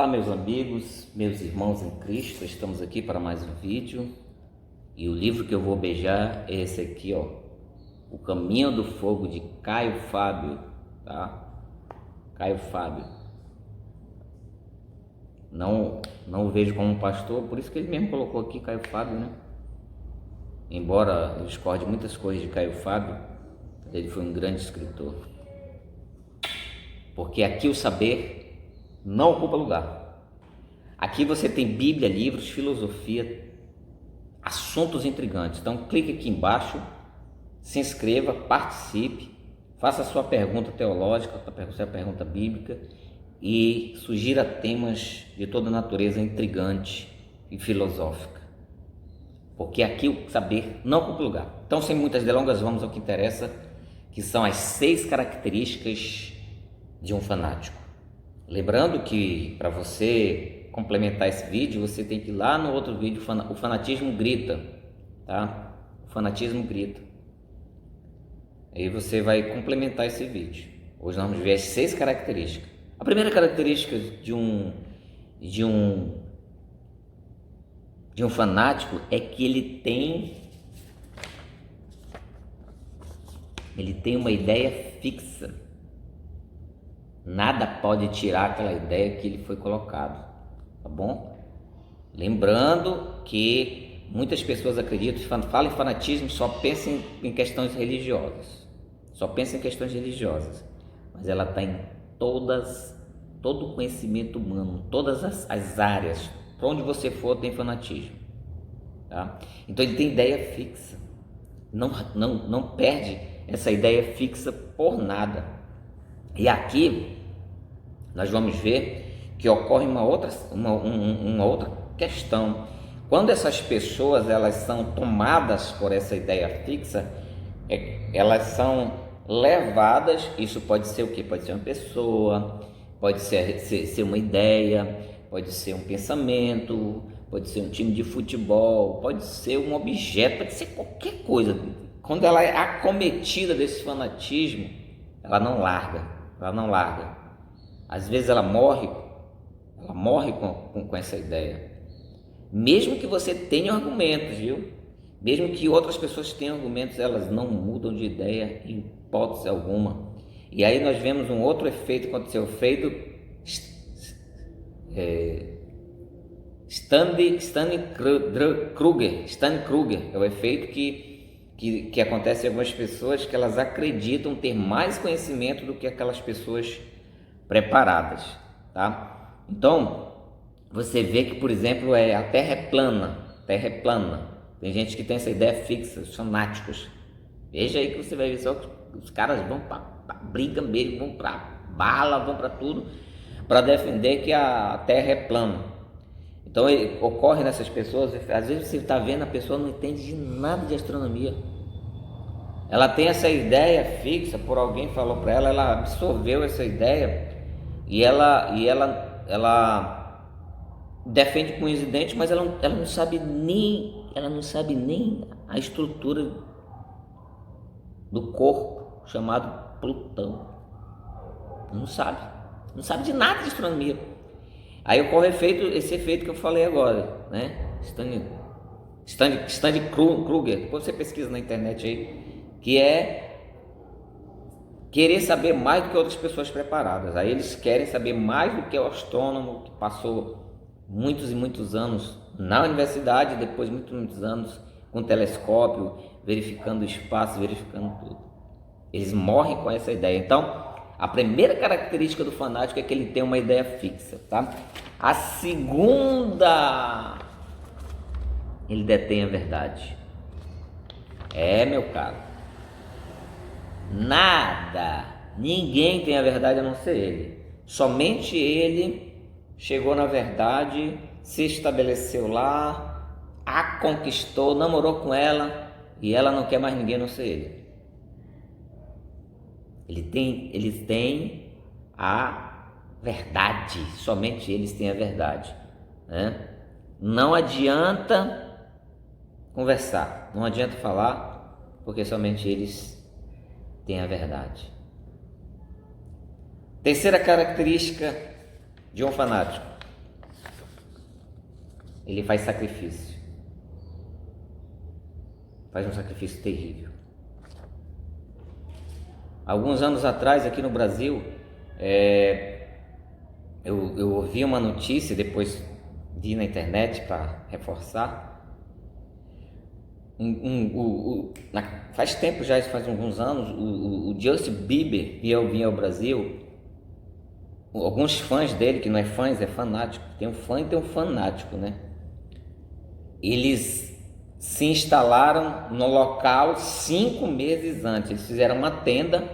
Olá, meus amigos, meus irmãos em Cristo, estamos aqui para mais um vídeo e o livro que eu vou beijar é esse aqui, ó, O Caminho do Fogo, de Caio Fábio, tá? Caio Fábio. Não o vejo como pastor, por isso que ele mesmo colocou aqui Caio Fábio, né? Embora eu discorde muitas coisas de Caio Fábio, ele foi um grande escritor. Porque aqui o saber não ocupa lugar. Aqui você tem Bíblia, livros, filosofia, assuntos intrigantes. Então clique aqui embaixo, se inscreva, participe, faça a sua pergunta teológica, sua pergunta bíblica e sugira temas de toda natureza intrigante e filosófica. Porque aqui o saber não ocupa lugar. Então, sem muitas delongas, vamos ao que interessa, que são as 6 características de um fanático. Lembrando que para você complementar esse vídeo, você tem que ir lá no outro vídeo, o fanatismo grita, tá? O fanatismo grita. Aí você vai complementar esse vídeo. Hoje nós vamos ver as 6 características. A primeira característica de um fanático é que ele tem uma ideia fixa. Nada pode tirar aquela ideia que ele foi colocado, tá bom? Lembrando que muitas pessoas acreditam, falam em fanatismo, só pensam em questões religiosas. Mas ela está em todo o conhecimento humano, todas as áreas. Para onde você for tem fanatismo, tá? Então ele tem ideia fixa. Não perde essa ideia fixa por nada. E aqui nós vamos ver que ocorre uma outra questão. Quando essas pessoas elas são tomadas por essa ideia fixa, elas são levadas. Isso pode ser o quê? Pode ser uma pessoa, pode ser uma ideia, pode ser um pensamento, pode ser um time de futebol, pode ser um objeto, pode ser qualquer coisa. Quando ela é acometida desse fanatismo, ela não larga. Às vezes ela morre com essa ideia. Mesmo que você tenha argumentos, viu? Mesmo que outras pessoas tenham argumentos, elas não mudam de ideia em hipótese alguma. E aí nós vemos um outro efeito que aconteceu, o efeito Dunning-Kruger. É o efeito que acontece em algumas pessoas, que elas acreditam ter mais conhecimento do que aquelas pessoas preparadas, tá? Então, você vê que, por exemplo, a Terra é plana. Tem gente que tem essa ideia fixa, os fanáticos. Veja aí que você vai ver só que os caras vão para briga mesmo, vão para bala, vão para tudo, para defender que a Terra é plana. Então ocorre nessas pessoas, às vezes você está vendo, a pessoa não entende de nada de astronomia. Ela tem essa ideia fixa, por alguém falou para ela, ela absorveu essa ideia e ela defende com os dentes, mas ela não sabe nem a estrutura do corpo chamado Plutão. Não sabe de nada de astronomia. Aí ocorre esse efeito que eu falei agora, né? Stanley Kruger, depois você pesquisa na internet aí, que é querer saber mais do que outras pessoas preparadas. Aí eles querem saber mais do que o astrônomo que passou muitos e muitos anos na universidade, depois muitos anos com telescópio, verificando o espaço, verificando tudo. Eles morrem com essa ideia. Então, a primeira característica do fanático é que ele tem uma ideia fixa, tá? A segunda, ele detém a verdade. Meu caro, ninguém tem a verdade a não ser ele. Somente ele chegou na verdade, se estabeleceu lá, a conquistou, namorou com ela e ela não quer mais ninguém a não ser ele. Eles têm a verdade, somente eles têm a verdade, né? Não adianta conversar, não adianta falar, porque somente eles têm a verdade. Terceira característica de um fanático: ele faz sacrifício. Faz um sacrifício terrível. Alguns anos atrás, aqui no Brasil, eu ouvi uma notícia, depois vi na internet para reforçar. Faz tempo já, isso faz alguns anos, o Justin Bieber vinha ao Brasil. Alguns fãs dele, que não é fãs, é fanático, tem um fã e tem um fanático, né? Eles se instalaram no local 5 meses antes. Eles fizeram uma tenda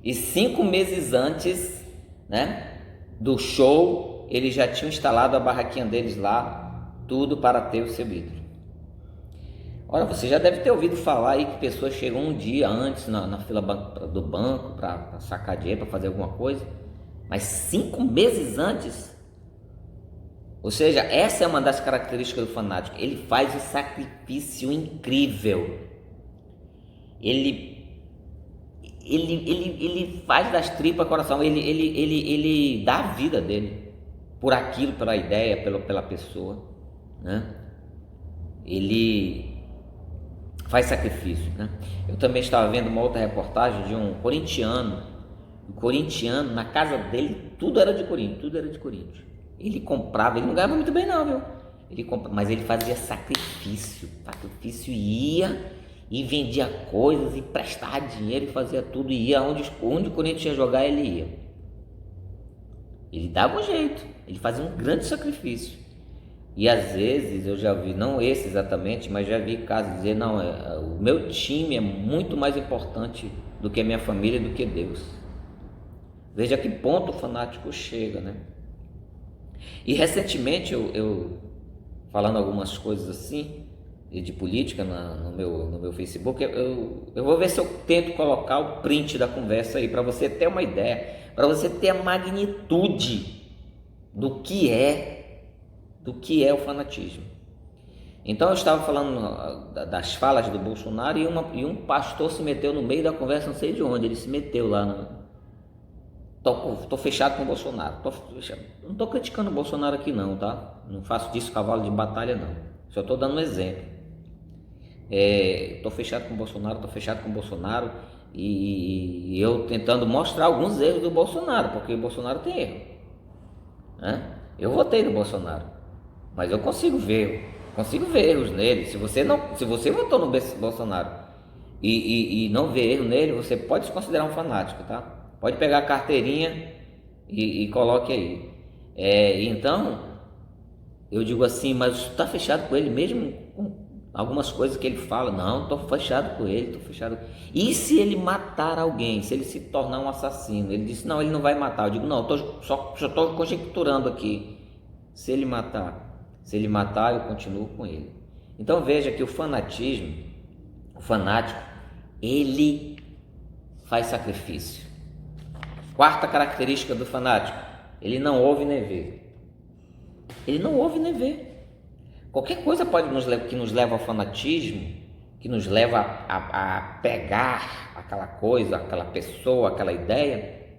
e 5 meses antes, né, do show, eles já tinham instalado a barraquinha deles lá, tudo para ter o seu ídolo. Ora, você já deve ter ouvido falar aí que pessoas chegam um dia antes na fila do banco para sacar dinheiro, para fazer alguma coisa, mas 5 meses antes. Ou seja, essa é uma das características do fanático. Ele faz um sacrifício incrível. Ele faz das tripas coração. Ele dá a vida dele por aquilo, pela ideia, pela pessoa, né? Ele faz sacrifício, né? Eu também estava vendo uma outra reportagem de um corintiano. O corintiano, na casa dele, tudo era de Corinthians. Ele comprava, ele não ganhava muito bem não, viu? Mas ele fazia sacrifício, ia e vendia coisas, e prestava dinheiro, e fazia tudo, e ia onde o Corinthians ia jogar, ele ia. Ele dava um jeito, ele fazia um grande sacrifício. E às vezes eu já vi, não esse exatamente, mas já vi casos de dizer, não, o meu time é muito mais importante do que a minha família e do que Deus. Veja que ponto o fanático chega, né? E recentemente eu falando algumas coisas assim de política no meu Facebook, eu vou ver se eu tento colocar o print da conversa aí para você ter uma ideia, para você ter a magnitude do que é o fanatismo. Então eu estava falando das falas do Bolsonaro e um pastor se meteu no meio da conversa, não sei de onde, ele se meteu lá. Tô fechado com o Bolsonaro. Não tô criticando o Bolsonaro aqui não, tá? Não faço disso cavalo de batalha não. Só tô dando um exemplo. Tô fechado com o Bolsonaro e eu tentando mostrar alguns erros do Bolsonaro, porque o Bolsonaro tem erro, né? Eu votei no Bolsonaro, mas eu consigo ver erros nele. Se você votou no Bolsonaro e não vê erro nele, você pode se considerar um fanático, tá? Pode pegar a carteirinha e coloque aí. Então, eu digo assim, mas está fechado com ele mesmo com algumas coisas que ele fala? Não, estou fechado com ele, E se ele matar alguém, se ele se tornar um assassino? Ele disse, não, ele não vai matar. Eu digo, não, só estou conjecturando aqui. Se ele matar, eu continuo com ele. Então veja que o fanático, ele faz sacrifício. Quarta característica do fanático, ele não ouve nem vê. Qualquer coisa que nos leva ao fanatismo, que nos leva a pegar aquela coisa, aquela pessoa, aquela ideia.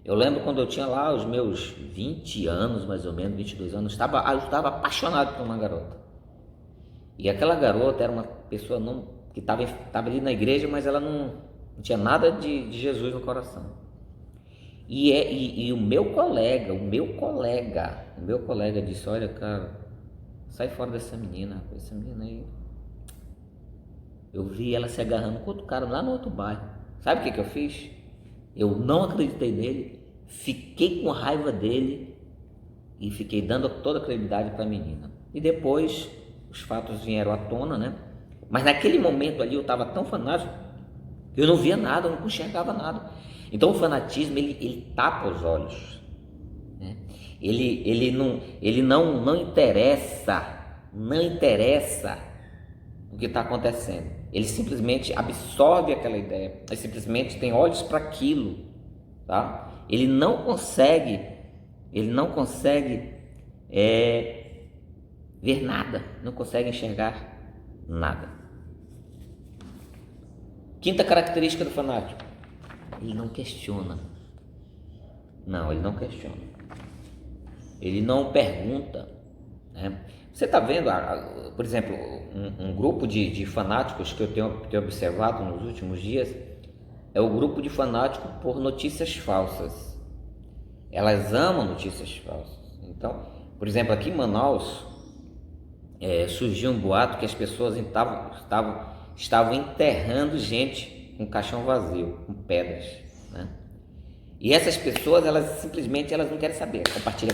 Eu lembro quando eu tinha lá os meus 20 anos, mais ou menos, 22 anos, eu estava apaixonado por uma garota. E aquela garota era uma pessoa que estava ali na igreja, mas ela não tinha nada de Jesus no coração. E o meu colega disse, olha, cara, sai fora dessa menina aí. Eu vi ela se agarrando com outro cara lá no outro bairro. Sabe o que eu fiz? Eu não acreditei nele, fiquei com raiva dele e fiquei dando toda a credibilidade para a menina. E depois os fatos vieram à tona, né? Mas naquele momento ali eu estava tão fanático, eu não via nada, eu não enxergava nada. Então o fanatismo ele tapa os olhos, né? Ele não interessa o que está acontecendo. Ele simplesmente absorve aquela ideia, ele simplesmente tem olhos para aquilo, tá? Ele não consegue ver nada, não consegue enxergar nada. Quinta característica do fanático, ele não questiona. Ele não pergunta. né? Você está vendo, por exemplo, um grupo de fanáticos que eu tenho observado nos últimos dias, é o grupo de fanáticos por notícias falsas. Elas amam notícias falsas. Então, por exemplo, aqui em Manaus, surgiu um boato que as pessoas estavam enterrando gente com caixão vazio, com pedras, né? E essas pessoas, elas simplesmente não querem saber. Compartilha,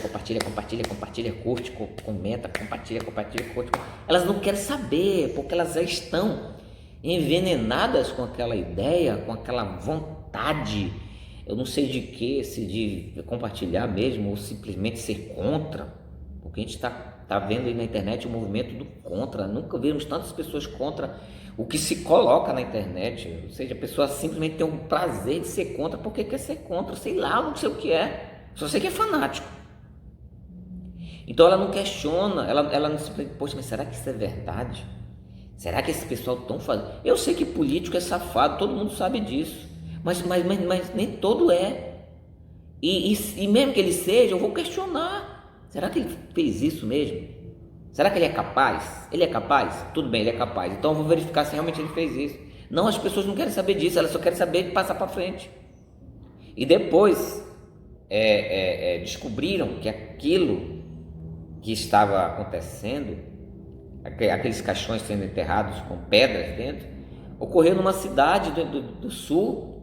curte, comenta, compartilha, curte. Elas não querem saber, porque elas já estão envenenadas com aquela ideia, com aquela vontade, eu não sei de que, se de compartilhar mesmo, ou simplesmente ser contra, porque a gente está vendo aí na internet o movimento do contra. Nunca vimos tantas pessoas contra o que se coloca na internet, ou seja, a pessoa simplesmente tem um prazer de ser contra porque quer ser contra, sei lá, não sei o que é, só sei que é fanático. Então ela não questiona, ela não se pergunta, poxa, mas será que isso é verdade? Será que esse pessoal estão fazendo? Eu sei que político é safado, todo mundo sabe disso, mas nem todo é. E mesmo que ele seja, eu vou questionar. Será que ele fez isso mesmo? Será que ele é capaz? Ele é capaz? Tudo bem, ele é capaz. Então eu vou verificar se realmente ele fez isso. Não, as pessoas não querem saber disso, elas só querem saber de passar para frente. E depois descobriram que aquilo que estava acontecendo, aqueles caixões sendo enterrados com pedras dentro, ocorreu numa cidade do sul,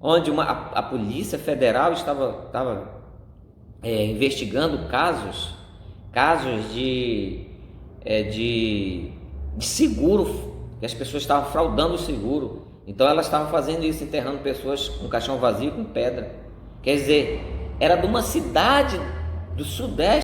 onde a Polícia Federal estava investigando casos de seguro, que as pessoas estavam fraudando o seguro. Então elas estavam fazendo isso, enterrando pessoas com caixão vazio, com pedra. Quer dizer, era de uma cidade do sudeste